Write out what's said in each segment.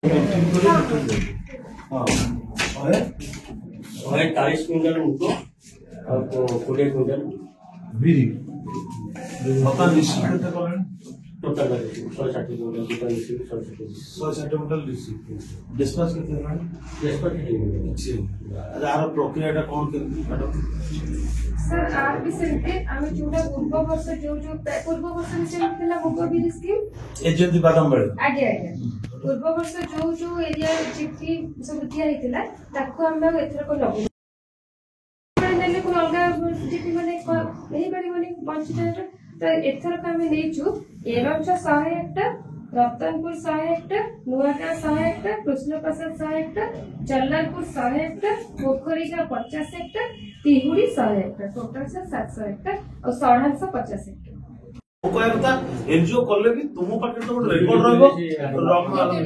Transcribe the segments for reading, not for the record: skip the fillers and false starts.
40 quintal मुग और 20 quintal बिरी टोटल 160 क्विंटल 160 क्विंटल डिस्पाच यार प्रक्रिया कौन सर आप भी सेमते आमे जोडा पूर्व वर्ष जो पूर्व वर्ष सेमतेला मुग बिरी स्कीम एजेंट बादाम बेले आगे पूर्व वर्ष जो एरिया जीपी सब दिया हेतिला ताको हम एथर को लगो नेले को अलगा जीपी माने एही बड़ी माने पंचायत तो एथर को हम नेचु एरंचा 101टा रतनपुर 101टा नुआका 101टा कृष्णप्रसाद 101टा जल्लालपुर 101टा पोखरीका 50 तिहुड़ी 101टा टोटल से 701टा और 750 एनजीओ कले भी तुम पाखे तो रेकर्ड रहबो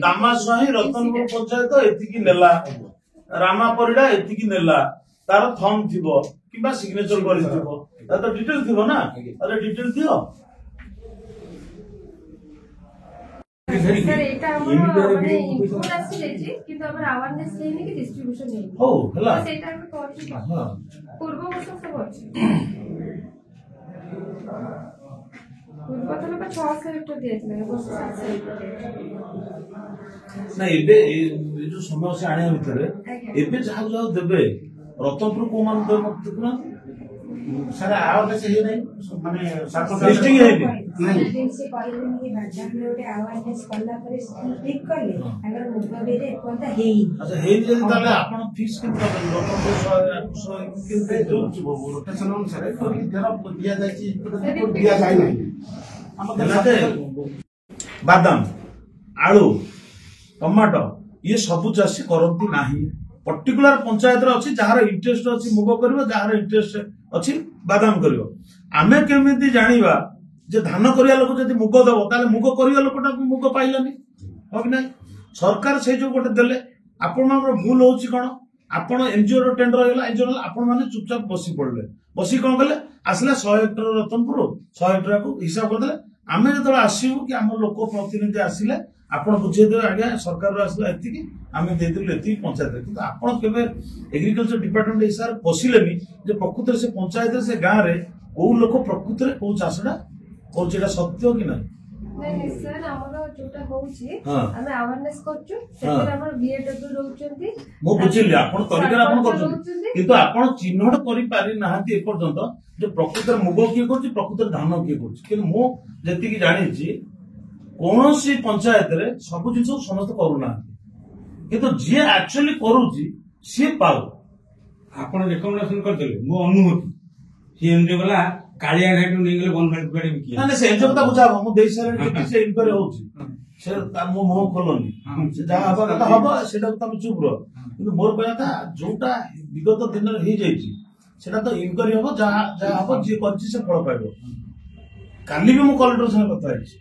दामा सही रतनपुर पंचायत एतिकी नेला रामा परिडा एतिकी नेला तार थंब थिबो किबा सिग्नेचर करि थिबो ता तो डिटेल थिबो ना अरे डिटेल दियो सर एटा हमर माने इनपुट आसी जे किंतु हमर अवेयरनेस लेनी कि डिस्ट्रीब्यूशन नहीं हो हला सेटा हम करछि हां पूर्व वर्ष सब अछि पूर्व तले पर 600 हेक्टर दियतले वर्ष 700 हेक्टर ना एबे जो समस्या आने भितर एबे जहा जो देबे रतनपुर को मान दे मत देखना सर अवेयरनेस हे नहीं माने लिस्टिंग है नहीं से कहले कि बाजार में ओटे अवेयरनेस करला पर ठीक करले अगर मुगबे रे कोनता हेई अच्छा हेई जे ताले आपण फिक्स के रतनपुर के जो रोटेशन अनुसार तो जरा दिया जाय तो दिया जाय नहीं हम बादाम आलू टमाटो ये सब चाषी करती नाही पर्टिकुलर पंचायत रे अछि जहार इंटरेस्ट अछि मुग करबो जहार इंटरेस्ट अछि बादाम करबो आमे केमिति जानिबा जे धान करिया लोक जदि मुग दबो ताले मुग करिया लोकटा मुग पाइलानी हो कि नाही सरकार से जो गोटे देले आपण मानर भूल होछि कोन आपण एनजीओ रो टेंडर होला एनजीओ आपण माने चुपचाप बसी पड़ले बसी कोन कले आसले 100 हेक्टर रतनपुर 100 हेक्टर को हिसाब करदले आमे जतरा आसीबु कि हम लोक प्रतिनिधि आसिले आपण बुझे दे आगे सरकार आसला एति कि आमे दे दिले एति पंचायत किंतु आपण केबे एग्रीकल्चर डिपार्टमेंट हिसाब पसिलेनी जे प्रकृति से पंचायत से गां रे को लोक प्रकृति रे को चासडा को जेटा सत्य कि नहीं नहीं सर हमर जोटा होउची हमें अवेयरनेस करछु सेकर हमर बीएडब्ल्यू रहउचंती मो बुझिली आपण तरीका आपण करछु किंतु आपण चिन्हट करि पारि नाहंती ए पर्यंत जे प्रकृति मुग किए करछि प्रकृति धान किए करछि कि मो जति कि जानि छी कोनोसी पंचायत रे सब जिंस समस्त करूना किंतु जे एक्चुअली करूची सी पाउ आपण रिकमेंडेशन करथले मो अनुभूति सी एमडी वाला कालिया घाट नै गेले बन घाट बेडे बिकी ना से एनजीओ ता बुझाबो मो देई सारे केति से इनक्वायरी होउची से मो मुह खोलनी से जा हबा कथा हबा सेटा तम चुप रह किंतु मोर कहया था जोटा विगत दिन रे हे जाईची सेटा तो इनक्वायरी हबो जा हबो जे करची से फल पाइबो काली भी मो कलेक्टर से कथा आइची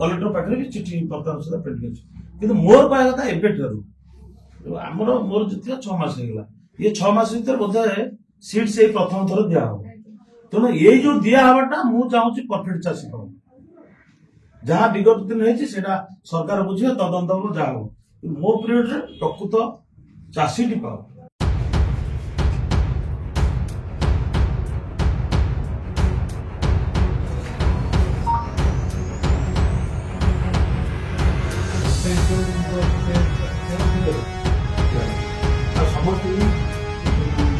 कलेक्टर पाखरे भी चिठी पत्र से प्रिंट करछि किंतु मोर कहया था एबे ठरू हमर मोर जतिया 6 मास हेगला ये 6 मास भीतर बोधे सीट से प्रथम थर दिया हो तो ये जो दिया हवाटा मु चाहूची परफेक्ट चासी पाऊ जहां विगत दिन हेछि सेटा सरकार बुझियो तदंत हो जा हो मो पीरियड रे प्रकृत चासी टी पाऊ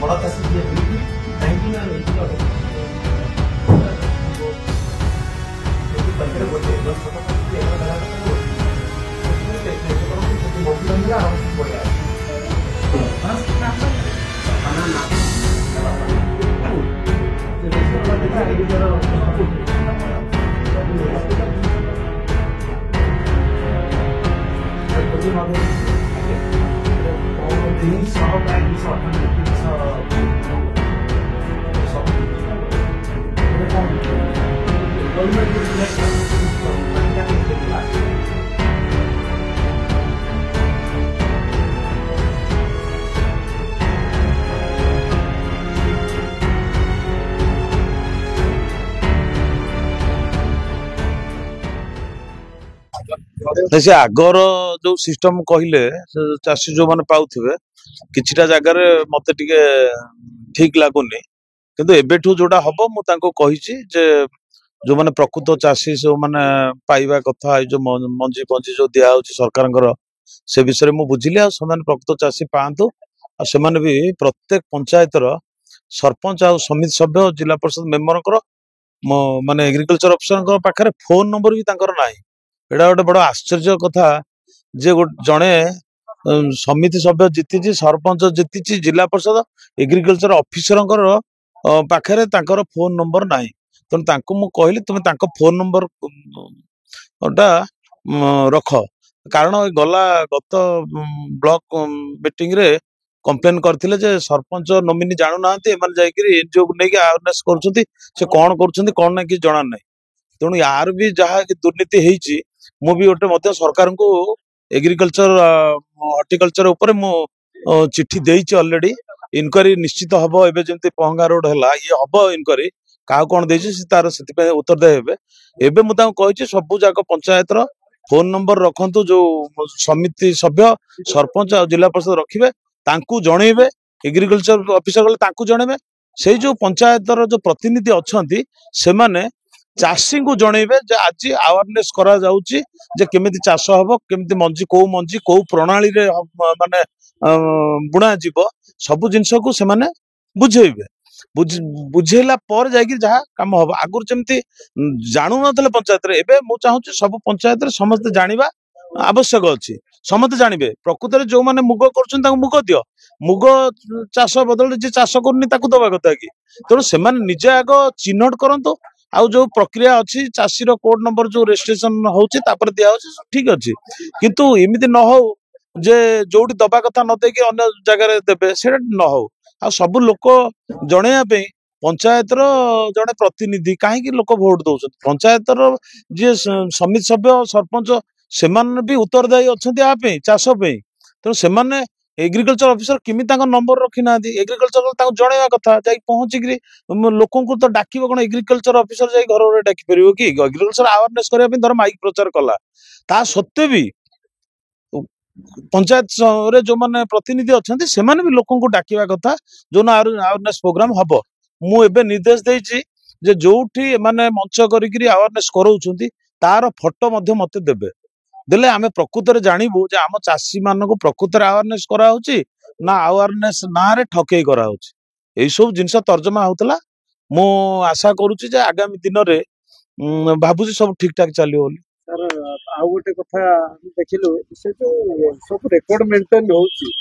बड़ा चासी दिए से आगर जो सिस्टम कहले चाषी जो मैंने पाउथिबे किछिटा जगार मते टिके ठीक लागुनी किंतु एबेठू जोड़ा हबो मु तांको कहिछि जे जो माने प्रकृत चाषी सब माने पाइबा कथा जो मंजी पंजी जो दिया होछि सरकारंकर से विषय मु बुझिली आ समान प्रकृत चाषी पांतु आ सेमाने भी प्रत्येक पंचायतर सरपंच आ समिति सभ्य जिला परिषद मेंबर माने एग्रीकल्चर अफिसर पाखरे फोन नंबर भी तांकर नाही एडा गोटे बड़ आश्चर्य कथा जे जड़े समिति सभ्य जीति सरपंच जीति जिला परिषद एग्रीकल्चर अफिसर पाखरे तांकर फोन नंबर नाही तेणु मु कहली तुम फोन नंबर रख कारण गला गत ब्लॉक मीटिंग रे कंप्लेन करथिले जे सरपंच नोमिनी जानु नांती एमान जाईकरी एनजीओ को नेकी अवेयरनेस करछुंती से कोन करछुंती कोन ना कि जणा नै तेणु यार भी जहाँ दुर्नीति हेची मु भी गोटे मध्य सरकार को एग्रीकल्चर हॉर्टिकल्चर ऊपर मु चिट्ठी देइछि ऑलरेडी इनक्वारी निश्चित हबो एबे जेंति पहंगा रोड हला ये हबो इनक्वारी का कोन देइछि से तार सेति पे उत्तर दे हेबे एबे मु तां कहिछि सबु जाक पंचायत रो फोन नंबर रखंतु जो समिति सभ्य सरपंच और जिला परिषद रखिबे तांकू जणेबे एग्रीकल्चर ऑफिसर गले तांकू जणेबे से जो पंचायत रो जो प्रतिनिधि अछंती से माने चाषी को जणेबे जे आज अवेयरनेस करा जाउची जे केमिति चाष हबो केमिति मंजी को प्रणाली रे माने बुणा जीव सब जिंस को से माने बुझेबे बुझेला पर जाइए जहाँ काम हम आगुरी जमी जानू ना पंचायत रे एबे मु चाहूँ सब पंचायत रे समस्त जानिबा आवश्यक अच्छी समस्त जानवे प्रकृत में जो मैंने मुग कर मुग दियो मुग चाष बदल जी चाष करनी दबा कथा कि तेणु से निजे आग चिन्हट करंतु आउ जो प्रक्रिया अच्छी चाषी कोड नंबर जो रेजिस्ट्रेशन होची तापर दिया होची ठीक अच्छी किंतु एमिति न हो जे जोटी दबा कथा न देकी अन्य जगह देबे सेटा न हो आ सब लोक जणेया पंचायत जड़े प्रतिनिधि कहीं लोक भोट दौरान पंचायत जी समिति सभ्य सरपंच से भी उत्तरदायी अच्छा चाष तेणु से एग्रीकल्चर ऑफिसर किमी नंबर रखी ना एग्रीकल्चर जनवा कथा जा पहुंचिक लोक तो डाक कौन एग्रीकल्चर ऑफिसर जा घर डाक पार कि एग्रीकल्चर अवेयरनेस करने धर माइक प्रचार कला ता सत्वे भी पंचायत रे जो माने प्रतिनिधि अच्छा से भी लोक डाकिया कथा जो अवेयरनेस प्रोग्राम हम मु एबे निर्देश देछि जे जोठी माने मंच करिकरी अवेयरनेस कराउछंती तार फोटो मध्ये मते देबे देले आमे प्रकृत रे जानिबु जे आम चासी मानको प्रकृत रे अवेयरनेस करा होची ना अवेयरनेस ना रे ठकेई करा होची एई सब जिंस तर्जमा होतला मु आशा करूची जे आगामी दिन रे भाबुची सब ठीक ठाक चलियो बोली सर आउ गोटे कथा देखिलु से जो सब रेकॉर्ड मेंटेन होची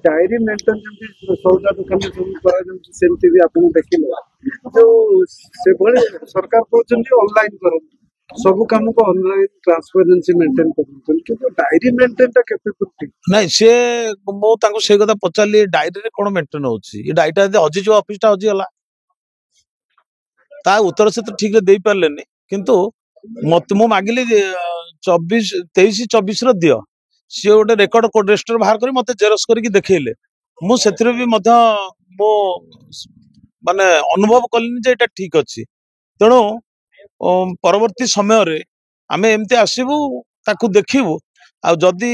डायरी मेंटेन जंती सौदा दुकान में सब करा जंती सेंती भी आपन देखिलो जो से बळे सरकार कहउछंती ऑनलाइन करो सब काम को ऑनलाइन ट्रांसपेरेंसी मेंटेन करू किंतु डायरी मेंटेन ता केते ठीक नहीं से मो तांको से कथा पचाली डायरी रे कोन मेंटेन होची ये डाटा दे हजी जो ऑफिस ता हजी हला ता उत्तर से तो ठीक रे देई परलेनी किंतु मत मु मागिली 24 23 24 रो दियो सी गोटे रेकर्ड कोड रजिस्टर बाहर करी मते जेरक्स करके देखैले मु सेथिरे भी मध्य मो माने अनुभव कलिनी जे एटा ठीक अछि तेणु परवर्ती समय रे आमे एमते आसीबु ताकू देखिबु आ जदी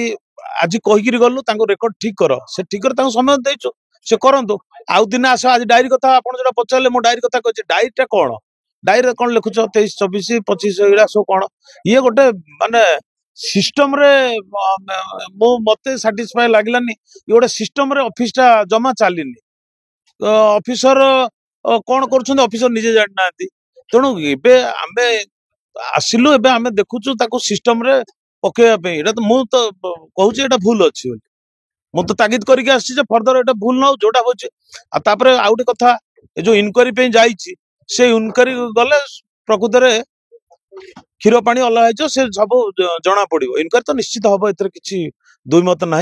आज कहिकिरी गलु तांको रेकॉर्ड ठीक कर से ठीक कर तांको समय देइचो से करंतु आउ दिन आस आज डायरी कथा आपण जरा पचारले मो डायरी कथा कहछि डायरीटा कोन डायरी कोन लिखुछ 23 24 25 एला सब कोन ये गोटे माने सिस्टम रे मो मते सैटिस्फाई लागलानी ये गोटे सिस्टम रे ऑफिस टा जमा चालिनी ऑफिसर कोन करछन ऑफिसर निजे जानि नांती तेणु एबे आमे आसिलु एबे आमे देखुछु ताको सिस्टम रे पकेया पे एटा तो मु तो कहूची एटा भूल अछि बोली मु तो तागिद करके आछि जे फर्दर एटा भूल न हो जोटा होची आ तापरे आउटे कथा ए जो इनक्वारी पे जाईची से इनक्वारी गले प्रकृत रे क्षीर पानी अलग है से सब जना पड़ो इनक्वारी तो निश्चित हम ए किसी दुई मत ना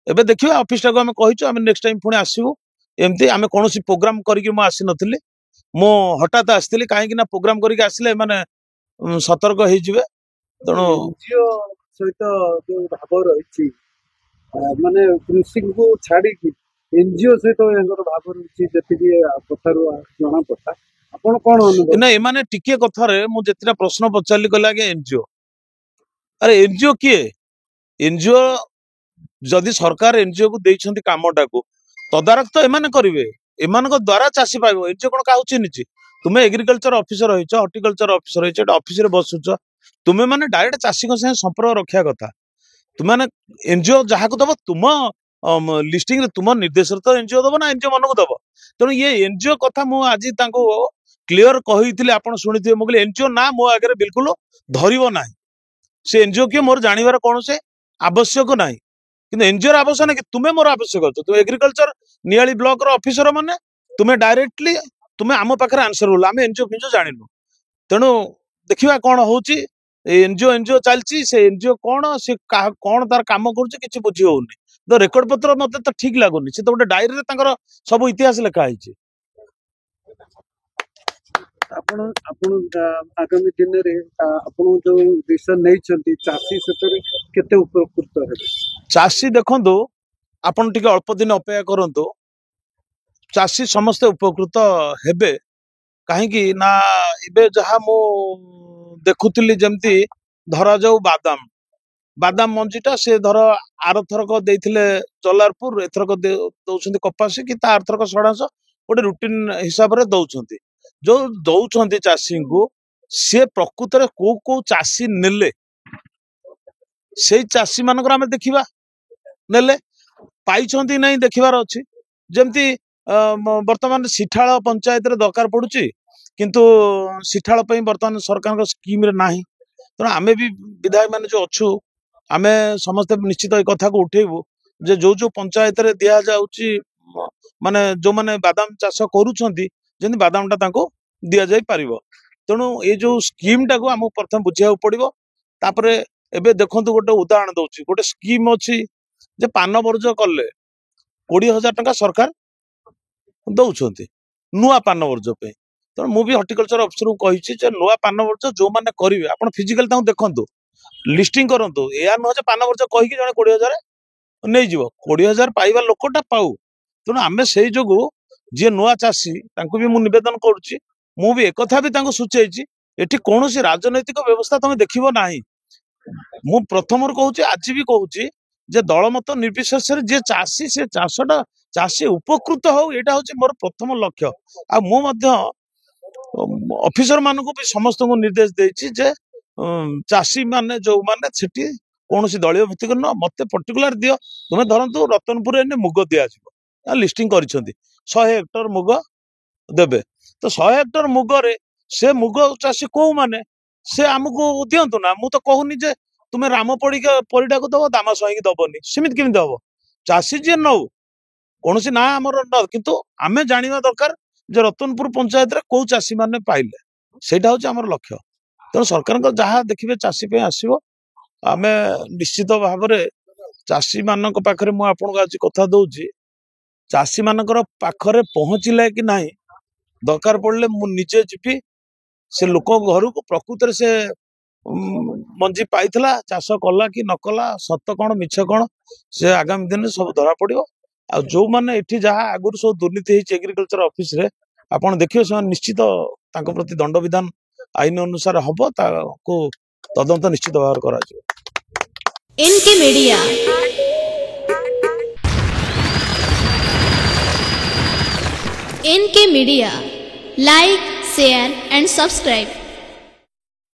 एबे देखिए ऑफिस टाक आम कहीचु आम नेक्स्ट टाइम पुणी आसबू एमती आम कौन प्रोग्राम करके मु आसी नथिली मो हठात आसती कहीं प्रोग्राम करके आसिले माने सतर्क हो तेणु सहित जो भाव रही माने कृषि को छाड़ी एनजीओ सहित भाव रही जी कथार जना पड़ा आपन कौन ना एमाने टिके कथार मुझे प्रश्न पचारि कहले आगे एनजीओ अरे एनजीओ किए एनजीओ जदि सरकार एनजीओ को देइछंती कामटा को तदारख तो एमाने करिवे एमान द्वारा चाषी पाइबो एनजीओ कोन काहू चिन्हिछि तुमे एग्रीकल्चर ऑफिसर होइछ हॉर्टिकल्चर ऑफिसर होइछ ऑफिस रे बसुछ तुमे माने डायरेक्ट चाषी को संगे संपर्क रखिया कथा तुम माने एनजीओ जहाँ को दब तुम लिस्टिंग रे तुम निर्देश तो एनजीओ दब ना एनजीओ मन को दब तेणु ये एनजीओ कथा मु आज क्लियर कही आपन शुणी मुझे एनजीओ ना मो आगे बिल्कुल धरब ना से एनजीओ किए मोर जानिबार कौन से आवश्यक ना कि एनजीओ आवश्यक ना कि तुम्हें मोर आवश्यक अच्छे तुम एग्रीकल्चर नियाली ब्लॉक रो ऑफिसर माने तुम्हें डायरेक्टली तुम्हें आम पाखे आंसर बोल आम एनजीओ फिनजीओ जानिनु तेणु देखा कौन होची एनजीओ एनजीओ चलती से एनजीओ कौन से कौन तार काम कर बुझी होनी तो रेकर्ड पत्र मत तो ठीक लगुनि से तो गोटे डायरी रे सब इतिहास लिखाई ଆପଣ ଆଗାମୀ ଦିନରେ ଆପଣ ଯୋଉ ଡିସିସନ ନେଇଛନ୍ତି ଚାଷୀ ସେଥିରେ କେତେ ଉପକୃତ ହେବେ चाषी देखंतु आपण टिके अल्प दिन अपेक्षा करंतु चाषी समस्ते उपकृत हेबे कहीं ना इबे जहा मु देखुतिली जेमती धरा जाऊ बादाम मंजीटा से धर आरथरक देइथिले जलारपुर एथरक दउछंती कपासी कि ता आरथरक सडांस गोटे रुटीन हिसाब रे दउछंती जो दउछंती चाषी को से प्रकृत रे को चाषी नेले से चाषी मानकर आमे देखिबा नेले पाइछंती नहीं देखिबार अछि जेमती वर्तमान सिठाळ पंचायत रे दरकार पडुची किंतु सिठाळ पई वर्तमान सरकार को स्कीम रे नाही तो आमे भी विधायक माने जो अछु आमे समस्त निश्चित ए कथा को उठेबू जे जो पंचायत रे दिया जाउची माने जो माने बादाम चाष करूछंती जेंति बादाम टा ताको दिया जाई परिबो तेणु ये जो स्कीम टा को हम प्रथम बुझिया पड़िबो तापरे एबे देखंतु गोटे उदाहरण दउची गोटे स्कीम अछि जे पान वर्ज कले 20,000 टका सरकार दउछंती नुआ पान वर्ज पे तो मु भी हॉर्टिकल्चर ऑफिसर को कहिछि जे नुआ पान वर्ज जो माने करिवे आपण फिजिकल ताऊ देखंतु लिस्टिंग करंतु या न जे पान वर्ज कहि कि जने 20,000 नै जीवो 20,000 पाइबा लोकटा पाऊ तेणु आमे सेई जोगु जे नुआ चाषी तांको भी मु निवेदन करूछि मु भी एकथा भी तांको सूचैछि एठी कोनोसी राजनैतिक व्यवस्था तमे देखिबो नाही मु प्रथम कहूछि आज भी कहूछि जे दलमत निर्विशेष जे चाषी से चाषटा चाषी उपकृत हो एटा होछि मोर प्रथम लक्ष्य आ मु मध्य ऑफिसर मानको भी समस्त को निर्देश देछि जे चाषी माने जो माने सेठी कोनोसी दलीय भित्तिक न मते पर्टिकुलर दियो तुमे धरंतु रतनपुर एने मुग दिया जिवो लिस्टिंग करिसंती 100 हेक्टर मुग देबे तो 100 हेक्टर मुग रे से मुग चाषी को माने से हमको दियंतु ना मु तो कहूनी जे तुमे राम परिडा को दबो दामा सही दबनी सेमित केमित दबो चाषी जे नौ कोनोसी ना हमर न किंतु आमे जानिबा दरकार जे रतनपुर पंचायत रे को चाषी माने पाइले सेटा होछि हमर लक्ष्य तो सरकार को जहा देखिबे चाषी पे आसीबो आमे निश्चित भाव रे चाषी मानक पाखरे मु आपन आज कथा दउची चाषी मानकर पाखरे पहुंचिले कि नाही दरकार पड़ले मु निजे जिपी से लोक घर को प्रकृत से मंजी पाइथला चाष कला कि न कला सत कौन मिछ कौन से आगामी दिन सब धरा पड़ो आ जो माने एठी जहा आगुर सब दुर्नीति होइछ एग्रीकल्चर ऑफिस रे आपण देखियो से निश्चित तांको प्रति दंड विधान आईन अनुसार हबो ताको तदंत निश्चित भाव करा जिवो NK media like share and subscribe.